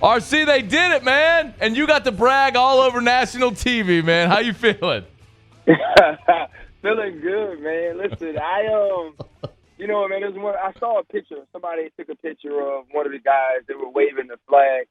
RC, they did it, man. And you got to brag all over national TV, man. How you feeling? Feeling good, man. Listen, you know, man, I saw a picture. Somebody took a picture of one of the guys that were waving the flag,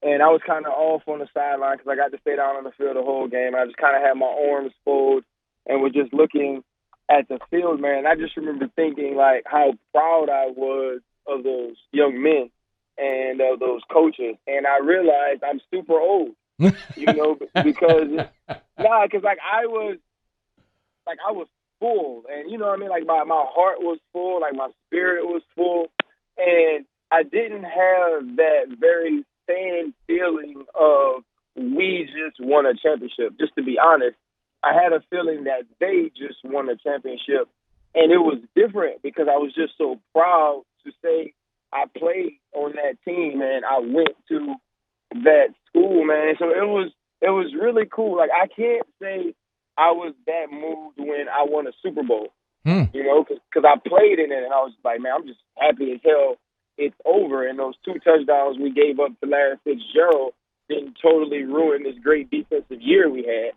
and I was kind of off on the sideline because I got to stay down on the field the whole game. I just kind of had my arms folded and was just looking at the field, man. I just remember thinking, like, how proud I was of those young men and of those coaches. And I realized I'm super old, you know, because I was full, and you know what I mean, like my heart was full, like my spirit was full, and I didn't have that very same feeling of we just won a championship. Just to be honest, I had a feeling that they just won a championship, and it was different because I was just so proud to say I played on that team and I went to that school, man. So it was really cool. Like, I can't say I was that moved when I won a Super Bowl, you know, because I played in it, and I was like, man, I'm just happy as hell it's over. And those 2 touchdowns we gave up to Larry Fitzgerald didn't totally ruin this great defensive year we had.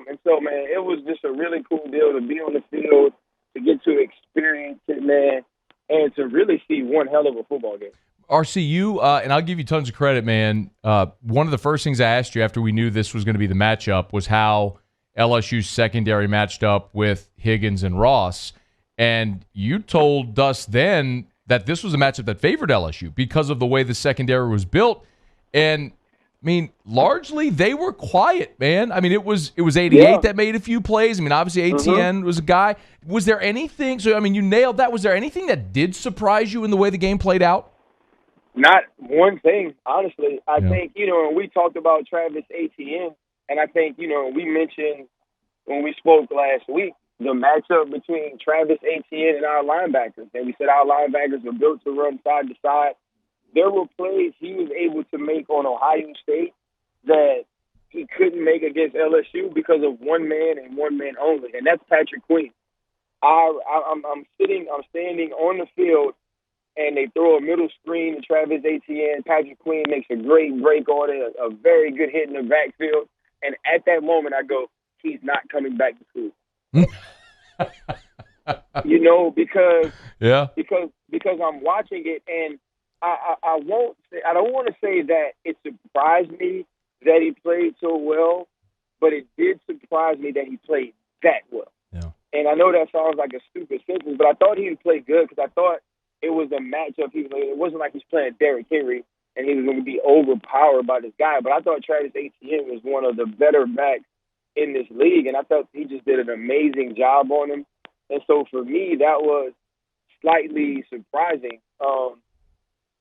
And so, man, it was just a really cool deal to be on the field, to get to experience it, man, and to really see one hell of a football game. RC, you, and I'll give you tons of credit, man. One of the first things I asked you after we knew this was going to be the matchup was how LSU's secondary matched up with Higgins and Ross. And you told us then that this was a matchup that favored LSU because of the way the secondary was built. And, I mean, largely they were quiet, man. I mean, it was 88 that made a few plays. I mean, obviously ATN was a guy. Was there anything – so, I mean, you nailed that. Was there anything that did surprise you in the way the game played out? Not one thing, honestly. I think, you know, we talked about Travis Etienne, and I think, you know, we mentioned when we spoke last week the matchup between Travis Etienne and our linebackers. And we said our linebackers were built to run side to side. There were plays he was able to make on Ohio State that he couldn't make against LSU because of one man and one man only, and that's Patrick Queen. I'm standing on the field, and they throw a middle screen to Travis Etienne. Patrick Queen makes a great break on it, a very good hit in the backfield. And at that moment, I go, he's not coming back to school. You know, because I'm watching it, and I don't want to say that it surprised me that he played so well, but it did surprise me that he played that well. Yeah. And I know that sounds like a stupid sentence, but I thought he would play good because I thought it was a matchup. It wasn't like he's playing Derrick Henry and he was going to be overpowered by this guy. But I thought Travis Etienne was one of the better backs in this league, and I thought he just did an amazing job on him. And so for me, that was slightly surprising,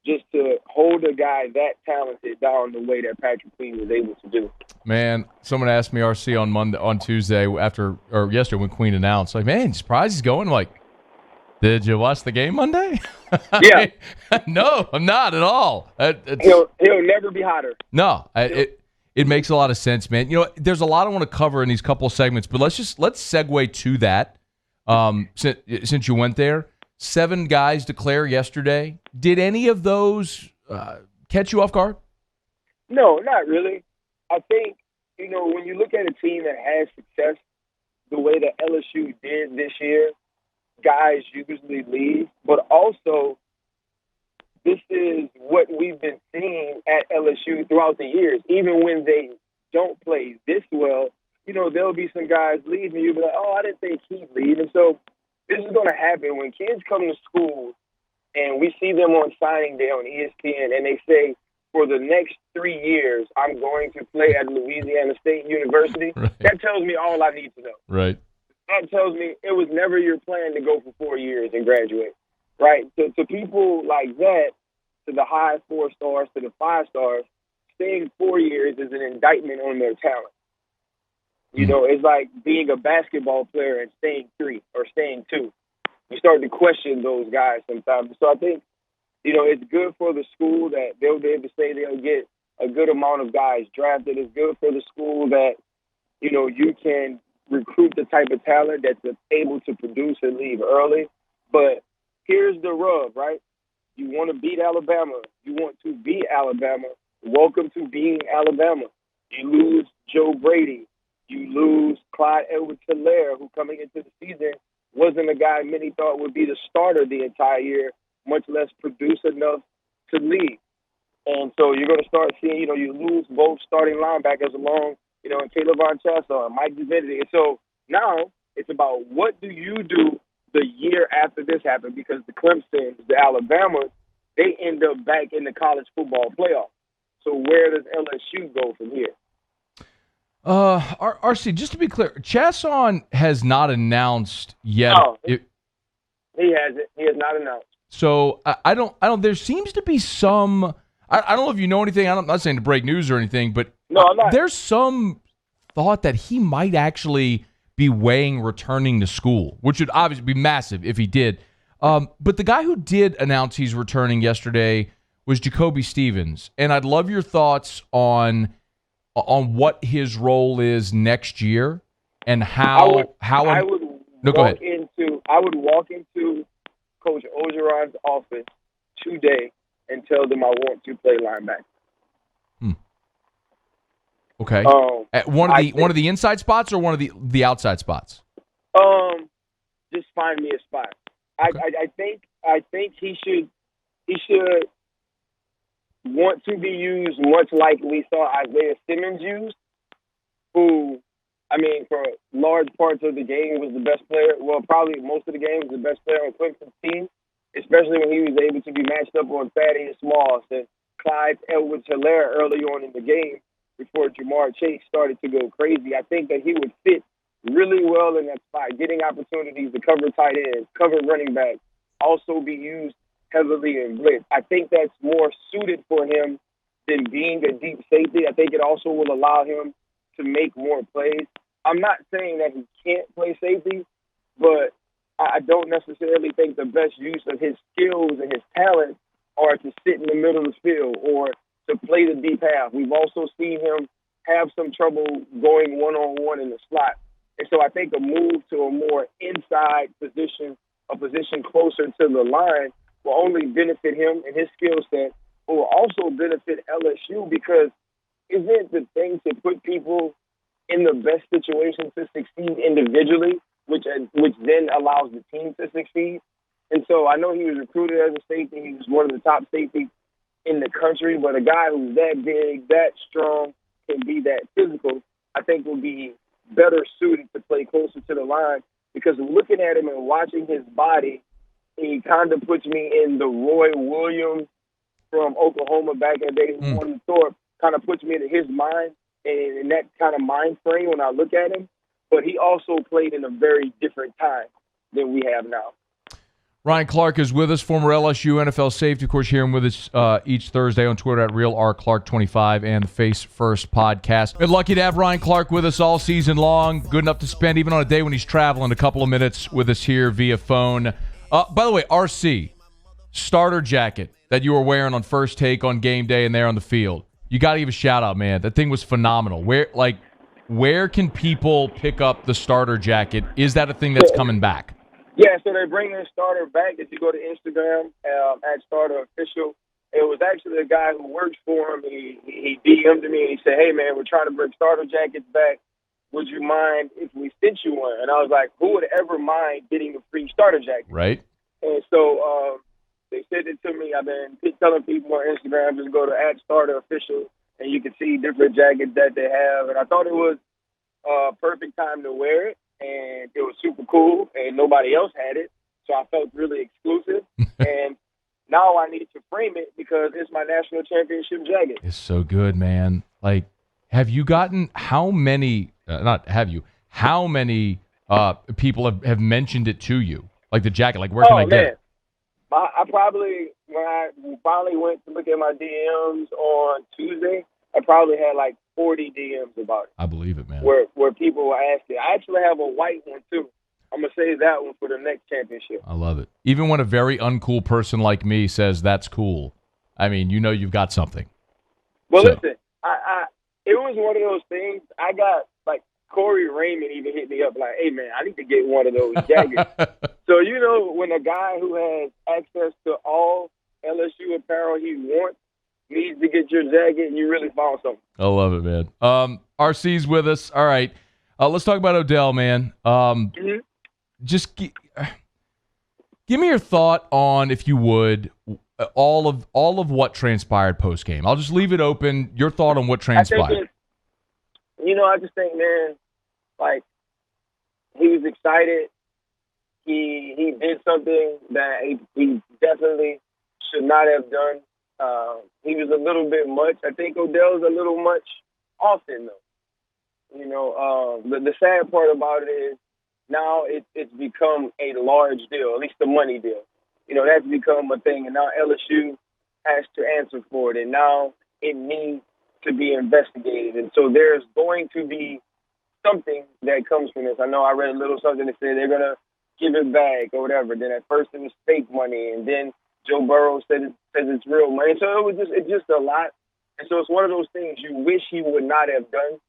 just to hold a guy that talented down the way that Patrick Queen was able to do. Man, someone asked me, RC, on Tuesday yesterday when Queen announced, like, man, surprised he's going. I'm like, did you watch the game Monday? Yeah. No, I'm not at all. He'll never be hotter. No, it makes a lot of sense, man. You know, there's a lot I want to cover in these couple of segments, but let's segue to that. Since you went there, 7 guys declare yesterday. Did any of those catch you off guard? No, not really. I think, you know, when you look at a team that has success the way that LSU did this year, guys usually leave, but also this is what we've been seeing at LSU throughout the years. Even when they don't play this well, you know, there'll be some guys leave and you'll be like, oh, I didn't think he'd leave. And so this is going to happen when kids come to school and we see them on signing day on ESPN and they say, for the next 3 years, I'm going to play at Louisiana State University. Right. That tells me all I need to know. Right. That tells me it was never your plan to go for 4 years and graduate, right? To people like that, to the high 4 stars, to the 5 stars, staying 4 years is an indictment on their talent. You know, it's like being a basketball player and staying 3 or staying 2. You start to question those guys sometimes. So I think, you know, it's good for the school that they'll be able to say they'll get a good amount of guys drafted. It's good for the school that, you know, you can recruit the type of talent that's able to produce and leave early. But here's the rub, right? You want to beat Alabama. You want to beat Alabama. welcome to being Alabama. You lose Joe Brady. You lose Clyde Edwards-Healire, who coming into the season wasn't a guy many thought would be the starter the entire year, much less produce enough to lead. And so you're going to start seeing, you lose both starting linebackers along, and Caleb Von Chancellor and Mike Divinity. And so now it's about what do you do the year after this happened, because the Clemsons, the Alabamas, they end up back in the college football playoff. So where does LSU go from here? RC, just to be clear, Chasson has not announced yet. No, he hasn't. He has not announced. So I don't. There seems to be some. I don't know if you know anything. I'm not saying to break news or anything, but no, I'm not. There's some thought that he might actually be weighing returning to school, which would obviously be massive if he did. But the guy who did announce he's returning yesterday was Jacoby Stevens, and I'd love your thoughts on what his role is next year and how. I would walk into Coach Orgeron's office today and tell them I want to play linebacker. Okay. At one of the inside spots or one of the outside spots? Just find me a spot. Okay. I think he should want to be used much like we saw Isaiah Simmons used, who, for large parts of the game was the best player. Well, probably most of the game was the best player on Clemson's team, especially when he was able to be matched up on Thaddeus Moss and Clyde Edwards-Healire early on in the game before Jamar Chase started to go crazy. I think that he would fit really well in that spot, getting opportunities to cover tight ends, cover running backs, also be used heavily in blitz. I think that's more suited for him than being a deep safety. I think it also will allow him to make more plays. I'm not saying that he can't play safety, but I don't necessarily think the best use of his skills and his talent are to sit in the middle of the field or to play the deep half. We've also seen him have some trouble going one-on-one in the slot. And so I think a move to a more inside position, a position closer to the line, will only benefit him and his skill set, but will also benefit LSU because isn't the thing to put people in the best situation to succeed individually, which then allows the team to succeed? And so I know he was recruited as a safety. He was one of the top safeties in the country, but a guy who's that big, that strong, can be that physical, I think will be better suited to play closer to the line because looking at him and watching his body, he kind of puts me in the Roy Williams from Oklahoma back in the day who won the Thorpe, kind of puts me into his mind and in that kind of mind frame when I look at him. But he also played in a very different time than we have now. Ryan Clark is with us, former LSU NFL safety. Of course, here with us each Thursday on Twitter at RealRClark25 and the Face First podcast. We're lucky to have Ryan Clark with us all season long. Good enough to spend, even on a day when he's traveling, a couple of minutes with us here via phone. By the way, RC, starter jacket that you were wearing on First Take on game day and there on the field. You got to give a shout-out, man. That thing was phenomenal. Where can people pick up the starter jacket? Is that a thing that's coming back? Yeah, so they're bringing the starter back. If you go to Instagram, at Starter Official, it was actually a guy who works for him. He DM'd me and he said, hey, man, we're trying to bring starter jackets back. Would you mind if we sent you one? And I was like, who would ever mind getting a free starter jacket? Right. And so they sent it to me. I've been telling people on Instagram, just go to at Starter Official, and you can see different jackets that they have. And I thought it was a perfect time to wear it. And it was super cool, and nobody else had it, so I felt really exclusive. And now I need to frame it because it's my national championship jacket. It's so good, man. Have you gotten how many people have mentioned it to you? Like the jacket, where can I get it? I probably, when I finally went to look at my DMs on Tuesday, I probably had 40 DMs about it. I believe it, man. Where people were asking. I actually have a white one, too. I'm going to save that one for the next championship. I love it. Even when a very uncool person like me says that's cool, you've got something. Well, listen, it was one of those things. I got, Corey Raymond even hit me up hey, man, I need to get one of those jackets. So, when a guy who has access to all LSU apparel he wants you need to get your jacket, you really found something. I love it, man. RC's with us. All right. Let's talk about Odell, man. Just give me your thought on, if you would, all of what transpired post game. I'll just leave it open. Your thought on what transpired. I just think, man, like, he was excited. He did something that he definitely should not have done. He was a little bit much. I think Odell's a little much often, though. The sad part about it is now it's become a large deal, at least the money deal. That's become a thing, and now LSU has to answer for it, and now it needs to be investigated. And so there's going to be something that comes from this. I know I read a little something that said they're going to give it back or whatever. Then at first it was fake money, and then Joe Burrow says it's real money. So it's just a lot. And so it's one of those things you wish he would not have done.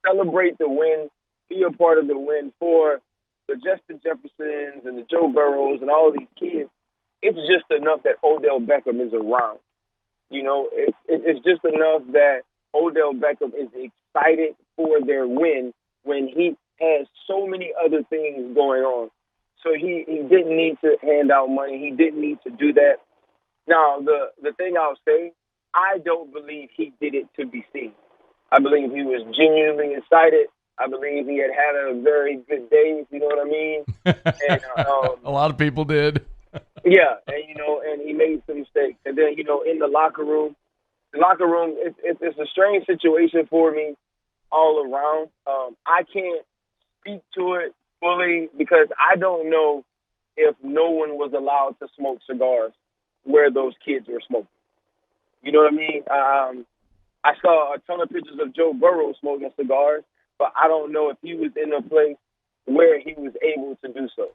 Celebrate the win, be a part of the win for the Justin Jeffersons and the Joe Burrows and all of these kids. It's just enough that Odell Beckham is around. It's just enough that Odell Beckham is excited for their win when he has so many other things going on. So he didn't need to hand out money. He didn't need to do that. Now, the thing I'll say, I don't believe he did it to be seen. I believe he was genuinely excited. I believe he had a very good day, if you know what I mean. And, a lot of people did. Yeah, and he made some mistakes. And then, in the locker room, it's a strange situation for me all around. I can't speak to it fully because I don't know if no one was allowed to smoke cigars where those kids were smoking. You know what I mean? I saw a ton of pictures of Joe Burrow smoking cigars, but I don't know if he was in a place where he was able to do so.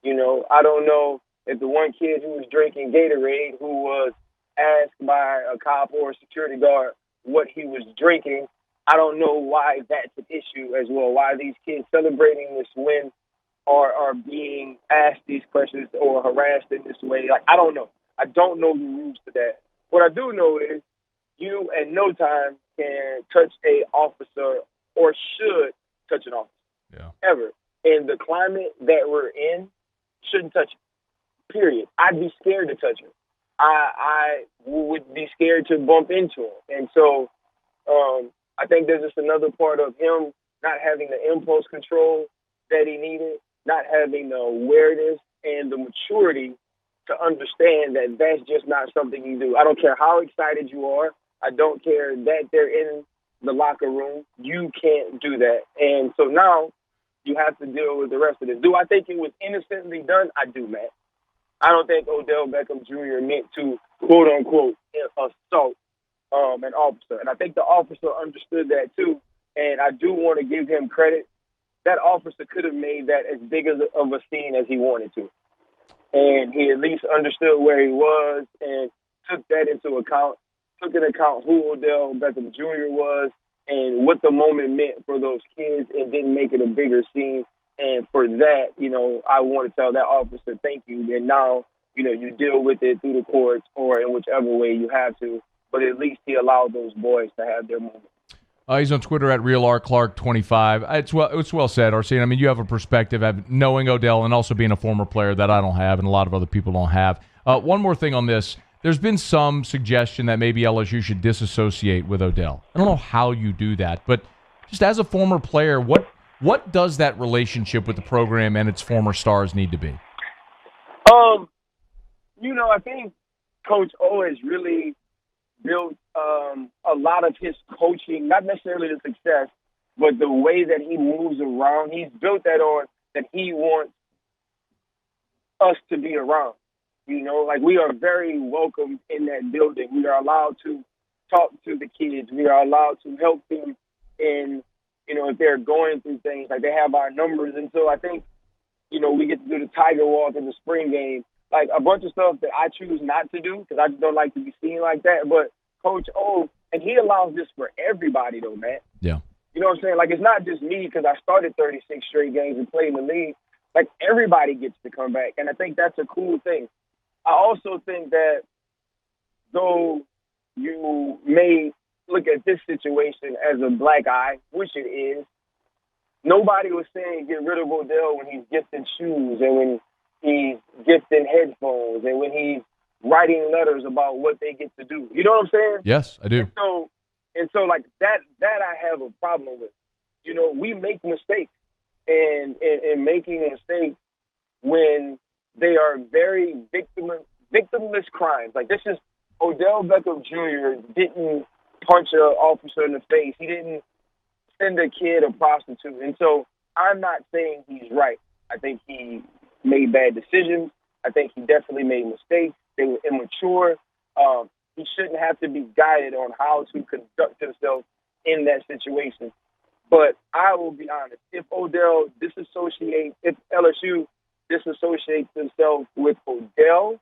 I don't know if the one kid who was drinking Gatorade, who was asked by a cop or a security guard what he was drinking, I don't know why that's an issue as well, why these kids celebrating this win are being asked these questions or harassed in this way. Like, I don't know. I don't know the rules to that. What I do know is you at no time can touch a officer or should touch an officer. Yeah. Ever. In the climate that we're in, shouldn't touch him. Period. I'd be scared to touch him. I would be scared to bump into him. And so I think there's just another part of him not having the impulse control that he needed, not having the awareness and the maturity to understand that that's just not something you do. I don't care how excited you are. I don't care that they're in the locker room. You can't do that. And so now you have to deal with the rest of it. Do I think it was innocently done? I do, man. I don't think Odell Beckham Jr. meant to, quote-unquote, assault an officer. And I think the officer understood that, too. And I do want to give him credit. That officer could have made that as big of a scene as he wanted to. And he at least understood where he was and took that into account, took into account who Odell Beckham Jr. was and what the moment meant for those kids, and didn't make it a bigger scene. And for that, I want to tell that officer thank you. And now, you deal with it through the courts or in whichever way you have to. But at least he allowed those boys to have their moment. He's on Twitter at RealRClark25. It's well said, RC. I mean, you have a perspective of knowing Odell and also being a former player that I don't have and a lot of other people don't have. One more thing on this. There's been some suggestion that maybe LSU should disassociate with Odell. I don't know how you do that, but just as a former player, what does that relationship with the program and its former stars need to be? I think Coach O has really built a lot of his coaching, not necessarily the success, but the way that he moves around. He's built that on that he wants us to be around. We are very welcome in that building. We are allowed to talk to the kids. We are allowed to help them in, if they're going through things. Like, they have our numbers. And so I think, we get to do the Tiger Walk in the spring game. Like, a bunch of stuff that I choose not to do because I just don't like to be seen like that. But Coach O, and he allows this for everybody, though, man. Yeah. You know what I'm saying? Like, it's not just me because I started 36 straight games and played in the league. Like, everybody gets to come back. And I think that's a cool thing. I also think that though you may look at this situation as a black eye, which it is. Nobody was saying get rid of Odell when he's gifting shoes and when he's gifting headphones and when he's writing letters about what they get to do. You know what I'm saying? Yes, I do. And so like that I have a problem with. You know, we make mistakes and making mistakes when they are very victimless crimes. Like this is Odell Beckham Jr. didn't punch an officer in the face. He didn't send a kid a prostitute. And so I'm not saying he's right. I think he made bad decisions. I think he definitely made mistakes. They were immature. He shouldn't have to be guided on how to conduct himself in that situation. But I will be honest, if LSU disassociates themselves with Odell,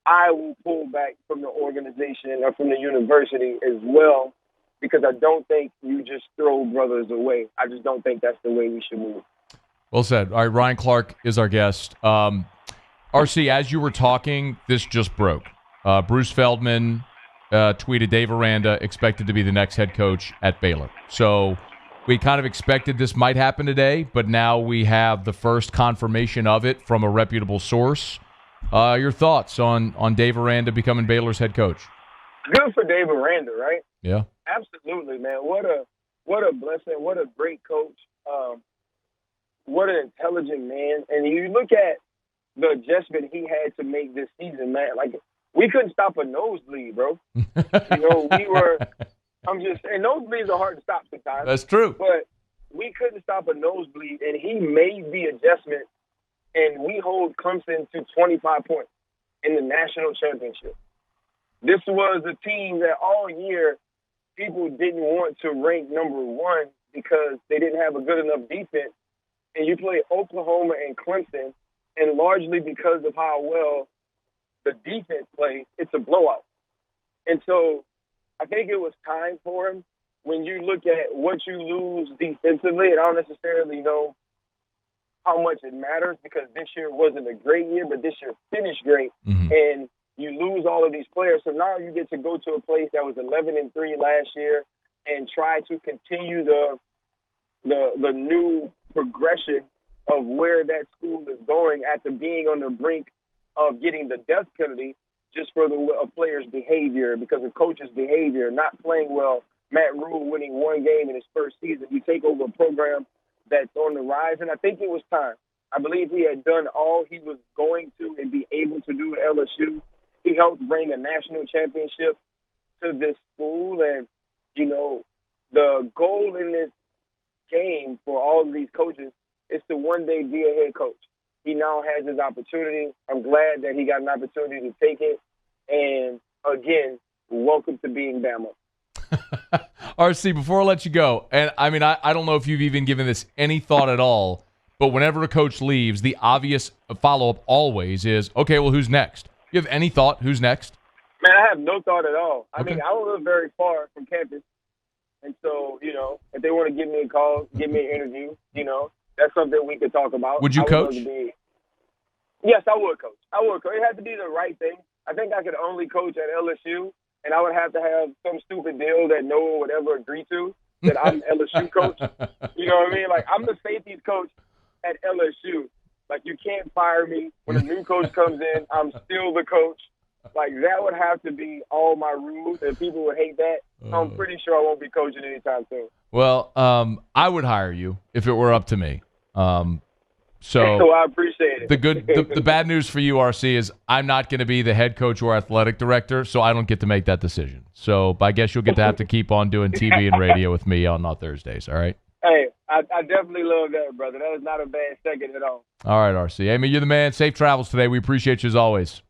I will pull back from the organization or from the university as well, because I don't think you just throw brothers away. I just don't think that's the way we should move. Well said. All right, Ryan Clark is our guest. RC, as you were talking, this just broke. Bruce Feldman tweeted Dave Aranda expected to be the next head coach at Baylor. So we kind of expected this might happen today, but now we have the first confirmation of it from a reputable source. Your thoughts on Dave Aranda becoming Baylor's head coach? Good for Dave Aranda, right? Yeah. Absolutely, man. What a blessing. What a great coach. What an intelligent man. And you look at the adjustment he had to make this season, man. Like, we couldn't stop a nosebleed, bro. And nosebleeds are hard to stop sometimes. That's true. But we couldn't stop a nosebleed, and he made the adjustment, and we hold Clemson to 25 points in the national championship. This was a team that all year people didn't want to rank number one because they didn't have a good enough defense. And you play Oklahoma and Clemson, and largely because of how well the defense plays, it's a blowout. And so I think it was time for him. When you look at what you lose defensively, and I don't necessarily know how much it matters because this year wasn't a great year, but this year finished great. Mm-hmm. And you lose all of these players. So now you get to go to a place that was 11-3 last year and try to continue the new progression of where that school is going after being on the brink of getting the death penalty just for a player's behavior, because of coach's behavior, not playing well. Matt Rule winning one game in his first season. You take over a program that's on the rise, and I think it was time. I believe he had done all he was going to and be able to do at LSU. He helped bring a national championship to this school, and, you know, the goal in this game for all of these coaches is to one day be a head coach. He now has his opportunity. I'm glad that he got an opportunity to take it. And, again, welcome to being Bama. RC, before I let you go, and I mean, I don't know if you've even given this any thought at all, but whenever a coach leaves, the obvious follow-up always is, okay, well, who's next? You have any thought who's next? Man, I have no thought at all. I Okay. mean, I don't live very far from campus. And so, you know, if they want to give me a call, give me an interview, you know, that's something we could talk about. Would you coach? Yes, I would coach. It had to be the right thing. I think I could only coach at LSU, and I would have to have some stupid deal that no one would ever agree to, that I'm LSU coach. You know what I mean? Like, I'm the safeties coach at LSU. Like, you can't fire me. When a new coach comes in, I'm still the coach. Like, that would have to be all my rules, and people would hate that. I'm pretty sure I won't be coaching anytime soon. Well, I would hire you if it were up to me. So I appreciate it. The bad news for you, RC, is I'm not going to be the head coach or athletic director, so I don't get to make that decision. So I guess you'll get to have to keep on doing TV and radio with me on Thursdays, all right? Hey, I definitely love that, brother. That is not a bad second at all. All right, RC. Hey, man, you're the man. Safe travels today. We appreciate you as always.